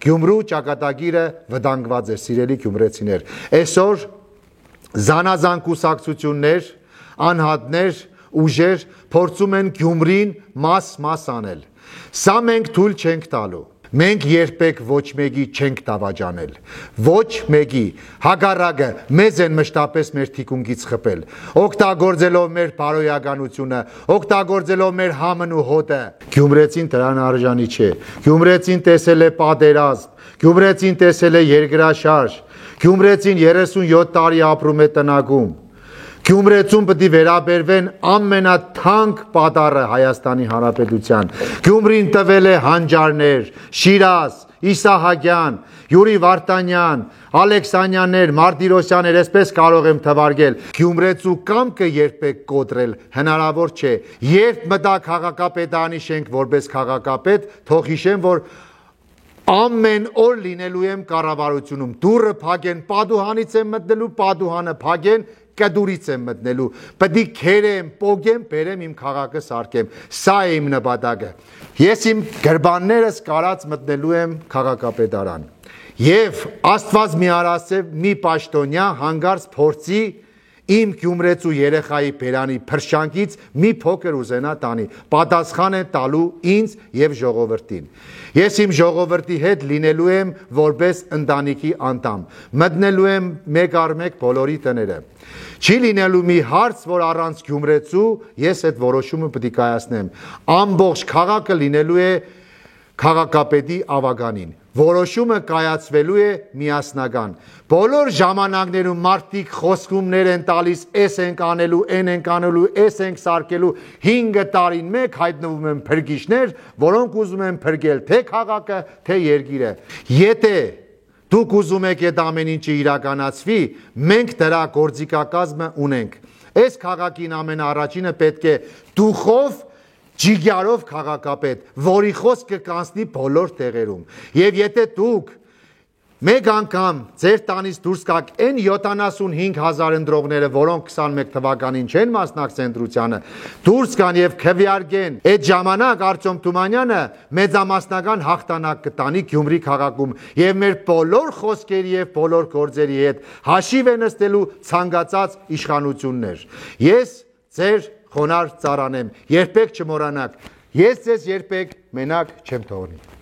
Գյումրու ճակատագիրը վտանգված էր, սիրելի գյումրեցիներ։ Այսօր զանազան կուսակցություններ, անհատներ, ուժեր փորձում են Գյումրին մաս անել։ Սա մենք թույլ չենք տալու։ Մենք երբեք ոչ մեկի չենք դավաճանել, ոչ մեկի, հակառակը մեզ են մշտապես մեր թիկունքից խփել, օգտագործելով մեր բարոյականությունը, օգտագործելով մեր համն ու հոտը։ Գյումրեցին դրան արժանի չէ, Գյումրեցին տեսել է պատերազմ, Գյումրեցին տեսել է երկրաշարժ, Գյումրեցին 37 տարի ապրում է տնակում։ Գյումրեցուն պետք է վերաբերվեն ամենաթանկ պատառը Հայաստանի Հանրապետության։ Գյումրին տվել է հանջարներ, Շիրազ, Իսահակյան, Յուրի Վարդանյան, Ալեքսանյաններ, Մարտիրոսյաններ, այսպես կարող եմ թվարկել։ Գյումրեցու կամքը երբեք կոտրել հնարավոր չէ։ Երբ մտա քաղաքապետարանի շենք որպես քաղաքապետ, թող հիշեմ, որ ամեն օր լինելու եմ կառավարությունում։ Դուռը փակեն, պատուհանից եմ մտնելու, պատուհանը փակեն, կդուրից եմ մտնելու, պետք է քերեմ, պոգեմ, բերեմ իմ քաղաքը սարքեմ։ Սա է իմ նպատակը։ Ես իմ գրբաններս կարած մտնելու եմ քաղաքապետարան։ Եվ Աստված մի արասև մի պաշտոնյա հանգարց փորձի իմ գյումրեցու երեխայի բերանի փրշանկից մի փոքր ուզենա տանի, պատասխան է տալու ինձ եւ ժողովրդին։ Ես իմ ժողովրդի հետ լինելու եմ որպես ընտանիքի անդամ, մտնելու եմ մեկ առ մեկ բոլորի տները։ Չի լինելու մի հարց, որ առանց գյումրեցու ես այդ որոշումը պետք է կայացնեմ։ Ամբողջ քաղաքը լինելու է քաղաքապետի ավականին։ Որոշումը կայացվելու է միասնական։ Բոլոր ժամանակներում մարդիկ խոսքումներ են տալիս, էս ենք անելու, են ենք անելու, էս ենք սարքելու, 5 տարին մեկ հայտնվում են փրկիչներ, որոնք ուզում են փրկել թե քաղաքը, թե երկիրը։ Եթե դուք ուզում եք այդ ամեն ինչը իրականացվի, մենք դրա գործիքակազմը ունենք։ Այս քաղաքին ամենաառաջինը պետք է դուխով ջիգյարով քաղաքապետ, որի խոսքը կանցնի բոլոր տեղերում։ Եվ եթե դուք մեկ անգամ ձեր տանից դուրս գաք այն 75,000 ընտրողները, որոնք 21 թվականին չեն մասնակցել ընտրությանը, դուրս գան եւ քվեարկեն, այդ ժամանակ Արտյոմ Թումանյանը մեծամասնական հաղթանակ կտանի Գյումրի քաղաքում եւ մեր բոլոր խոսքերի եւ բոլոր գործերի հետ հաշիվ է նստելու ցանկացած իշխանություններ։ Ես ձեր խոնար ծառան եմ, երբեք չմոռանաք, ես ձեզ երբեք մենակ չեմ թողնի։